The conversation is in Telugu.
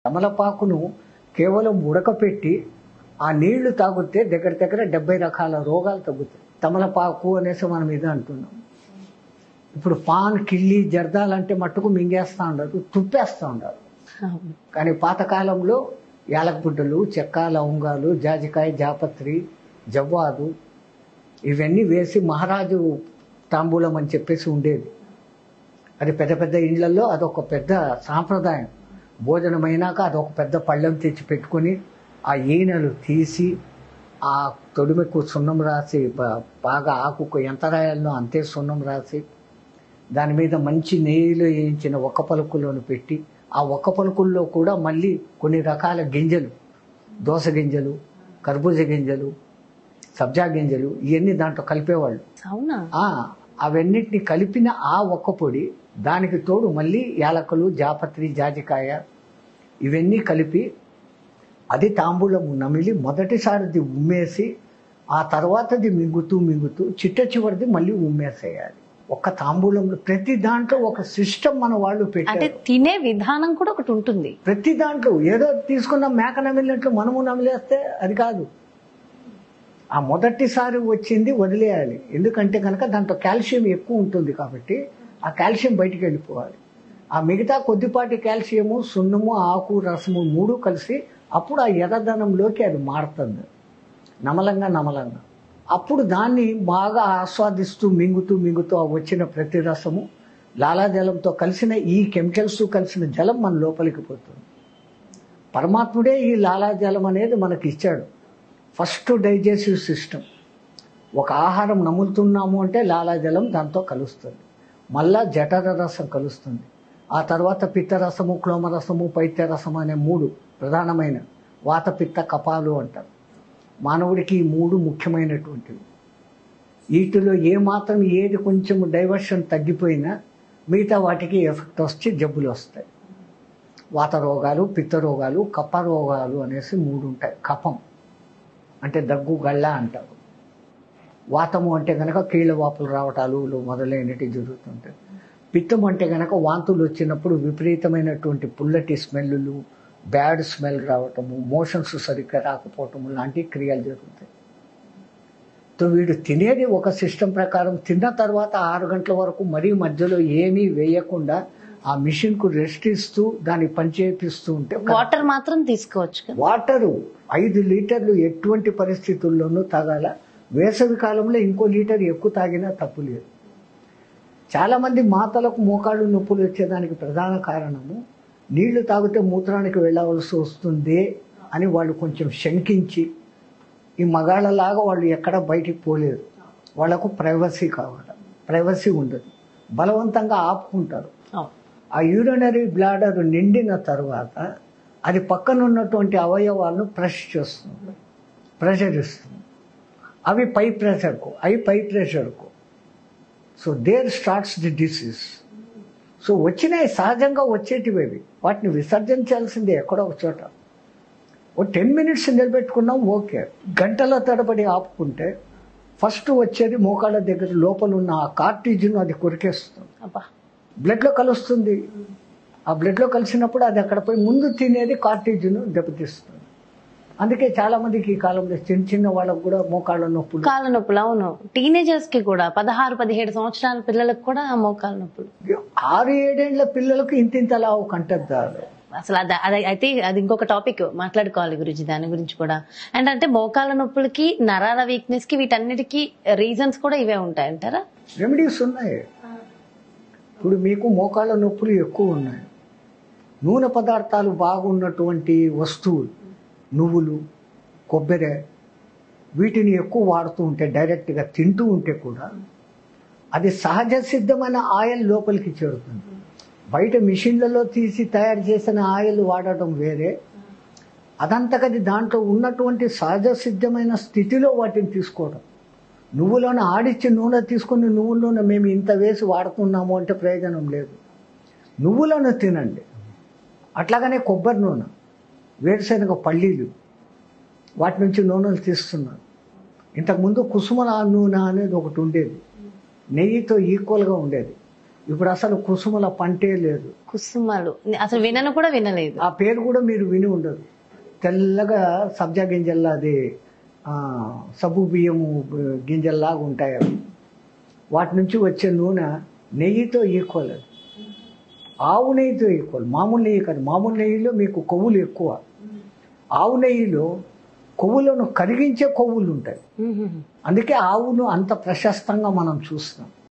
తమలపాకును కేవలం ఉడకపెట్టి ఆ నీళ్లు తాగితే దగ్గర దగ్గర 70 రకాల రోగాలు తగ్గుతాయి. తమలపాకు అనేసి మనం ఇది అంటున్నాం. ఇప్పుడు పాన్, కిళ్ళి, జర్దాలంటే మట్టుకు మింగేస్తూ ఉండరు, తుప్పేస్తూ ఉండరు. కానీ పాతకాలంలో యాలకపుడ్డలు, చెక్క, లవంగాలు, జాజికాయ, జాపత్రి, జవ్వాదు ఇవన్నీ వేసి మహారాజు తాంబూలం అని చెప్పేసి ఉండేది. అది పెద్ద పెద్ద ఇళ్లలో అదొక పెద్ద సాంప్రదాయం. భోజనం అయినాక అదొక పెద్ద పళ్ళెం తెచ్చి పెట్టుకొని ఆ ఈనెలు తీసి ఆ తొడిమెకు సున్నం రాసి బాగా ఆకుకు ఎంత రాయాలనో అంతే సున్నం రాసి దాని మీద మంచి నెయ్యిలో వేయించిన ఒక్క పలుకులను పెట్టి ఆ ఒక్క పలుకుల్లో కూడా మళ్ళీ కొన్ని రకాల గింజలు, దోస గింజలు, కర్బూజ గింజలు, సబ్జా గింజలు ఇవన్నీ దాంట్లో కలిపేవాళ్ళు. అవునా? అవన్నిటిని కలిపిన ఆ ఒక్క పొడి, దానికి తోడు మళ్ళీ యాలకులు, జాపత్రి, జాజికాయ ఇవన్నీ కలిపి అది తాంబూలము నమిలి మొదటిసారిది ఉమ్మేసి ఆ తర్వాతది మింగుతూ చిట్ట చివరిది మళ్ళీ ఉమ్మేసేయాలి. ఒక్క తాంబూలంలో ప్రతి దాంట్లో ఒక సిస్టమ్ మన వాళ్ళు అంటే తినే విధానం కూడా ఒకటి ఉంటుంది. ప్రతి దాంట్లో ఏదో తీసుకున్న మేక నమిలినట్లు మనము నమిలేస్తే అది కాదు. ఆ మొదటిసారి వచ్చింది వదిలేయాలి. ఎందుకంటే కనుక దాంట్లో కాల్షియం ఎక్కువ ఉంటుంది కాబట్టి ఆ కాల్షియం బయటికి వెళ్ళిపోవాలి. ఆ మిగతా కొద్దిపాటి కాల్షియము, సున్నము, ఆకు, రసము 3 కలిసి అప్పుడు ఆ ఎర్రదనంలోకి అది మారుతుంది నమలంగా. అప్పుడు దాన్ని బాగా ఆస్వాదిస్తూ మింగుతూ ఆ వచ్చిన ప్రతి రసము లాలాజలంతో కలిసిన ఈ కెమికల్స్ కలిసిన జలం మన లోపలికి పోతుంది. పరమాత్ముడే ఈ లాలాజలం అనేది మనకి ఇచ్చాడు. First digestive system. ఒక ఆహారం నములుతున్నాము అంటే లాలాజలం దాంతో కలుస్తుంది. మళ్ళా జఠర రసం కలుస్తుంది. ఆ తర్వాత పిత్తరసము, క్లోమరసము, పైత్యరసము అనే 3 ప్రధానమైన వాత, పిత్త, కపాలు అంటారు. మానవుడికి ఈ 3 ముఖ్యమైనటువంటివి. వీటిలో ఏమాత్రం ఏది కొంచెం డైవర్షన్ తగ్గిపోయినా మిగతా వాటికి ఎఫెక్ట్ వచ్చి జబ్బులు వస్తాయి. వాత రోగాలు, పిత్త రోగాలు, కఫ రోగాలు అనేసి 3 ఉంటాయి. కఫం అంటే దగ్గు, గళ్ళ అంటారు. వాతము అంటే కనుక కీళ్ళ వాపులు రావటాలు మొదలైనవి జరుగుతుంటాయి. పిత్తం అంటే కనుక వాంతులు వచ్చినప్పుడు విపరీతమైనటువంటి పుల్లటి స్మెల్లు, బ్యాడ్ స్మెల్ రావటము, మోషన్స్ సరిగ్గా రాకపోవటము లాంటి క్రియలు జరుగుతాయి. వీడు తినేది ఒక సిస్టమ్ ప్రకారం తిన్న తర్వాత 6 గంటల వరకు మరీ మధ్యలో ఏమీ వేయకుండా ఆ మిషన్కు రెస్ట్ ఇస్తూ దాన్ని పనిచేపిస్తూ ఉంటే వాటర్ మాత్రం తీసుకోవచ్చు. వాటరు 5 లీటర్లు ఎటువంటి పరిస్థితుల్లోనూ తాగాల. వేసవి కాలంలో ఇంకో లీటర్ ఎక్కువ తాగినా తప్పు లేదు. చాలామంది మాతలకు మోకాళ్ళు నొప్పులు వచ్చేదానికి ప్రధాన కారణము నీళ్లు తాగితే మూత్రానికి వెళ్ళవలసి వస్తుంది అని వాళ్ళు కొంచెం శంకించి, ఈ మగాళ్ళలాగా వాళ్ళు ఎక్కడ బయటికి పోలేరు. వాళ్లకు ప్రైవసీ కావాలి. ప్రైవసీ ఉండదు. బలవంతంగా ఆపుకుంటారు. ఆ యూరినరీ బ్లాడర్ నిండిన తర్వాత అది పక్కన ఉన్నటువంటి అవయవాలను ప్రెషర్ ఇస్తుంది. అవి పై ప్రెషర్కు. So there starts the disease. So వచ్చినాయి, సహజంగా వచ్చేటివి అవి. వాటిని విసర్జించాల్సిందే ఎక్కడో ఒక చోట. 10 మినిట్స్ నిలబెట్టుకున్నాం ఓకే. గంటల తడబడి ఆపుకుంటే ఫస్ట్ వచ్చేది మోకాళ్ళ దగ్గర లోపల ఉన్న ఆ కార్టిజ్ను అది కొరికేస్తుంది. బ్లడ్లో కలుస్తుంది. ఆ బ్లడ్లో కలిసినప్పుడు అది అక్కడ పోయి ముందు తినేది కార్టిజ్ను దెబ్బతీస్తుంది. అందుకే చాలా మందికి ఈ కాలంలో చిన్న వాళ్ళకు కూడా మోకాళ్ళ నొప్పులు, కాళ్ళ నొప్పులు. అవును, టీనేజర్స్ కి కూడా 16-17 సంవత్సరాల పిల్లలకు కూడా మోకాళ్ళ నొప్పులు. 6-7 ఏళ్ల పిల్లలకు ఇంతింతలా కంటద్దారు. అసలు అయితే అది ఇంకొక టాపిక్ మాట్లాడుకోవాలి గురించి, దాని గురించి కూడా. అండ్ అంటే మోకాళ్ళ నొప్పులకి, నరాల వీక్నెస్ కి, వీటన్నిటికీ రీజన్స్ కూడా ఇవే ఉంటాయి అంటారా? రెమెడీస్ ఉన్నాయి. ఇప్పుడు మీకు మోకాళ్ళ నొప్పులు ఎక్కువ ఉన్నాయి, నూనె పదార్థాలు బాగున్నటువంటి వస్తువులు, నువ్వులు, కొబ్బరి, వీటిని ఎక్కువ వాడుతూ ఉంటే, డైరెక్ట్గా తింటూ ఉంటే కూడా అది సహజ సిద్ధమైన ఆయిల్ లోపలికి చేరుతుంది. బయట మిషన్లలో తీసి తయారు చేసిన ఆయిల్ వాడటం వేరే, అదంతకది దాంట్లో ఉన్నటువంటి సహజ సిద్ధమైన స్థితిలో వాటిని తీసుకోవడం. నువ్వులను ఆడిచ్చి నూనె తీసుకుని నువ్వుల నూనె మేము ఇంత వేసి వాడుతున్నాము అంటే ప్రయోజనం లేదు. నువ్వులను తినండి. అట్లాగనే కొబ్బరి నూనె, వేరుశనగ పల్లీలు, వాటి నుంచి నూనెలు తీస్తున్నారు. ఇంతకుముందు కుసుమ నూనె అనేది ఒకటి ఉండేది, నెయ్యితో ఈక్వల్గా ఉండేది. ఇప్పుడు అసలు కుసుమల పంటే లేదు. కుసుమలు అసలు వినను కూడా వినలేదు. ఆ పేరు కూడా మీరు విని ఉండదు. తెల్లగా సబ్జా గింజల్లా అది సబ్బు బియ్యము గింజల్లాగా ఉంటాయి అవి. వాటి నుంచి వచ్చే నూనె నెయ్యితో ఈక్వల్. అది ఆవు నెయ్యితో ఈక్వల్, మామూలు నెయ్యి కాదు. మామూలు నెయ్యిలో మీకు కొవ్వులు ఎక్కువ. ఆవు నెయ్యిలో కొవ్వులను కరిగించే కొవ్వులు ఉంటాయి. అందుకే ఆవును అంత ప్రశస్తంగా మనం చూస్తున్నాం.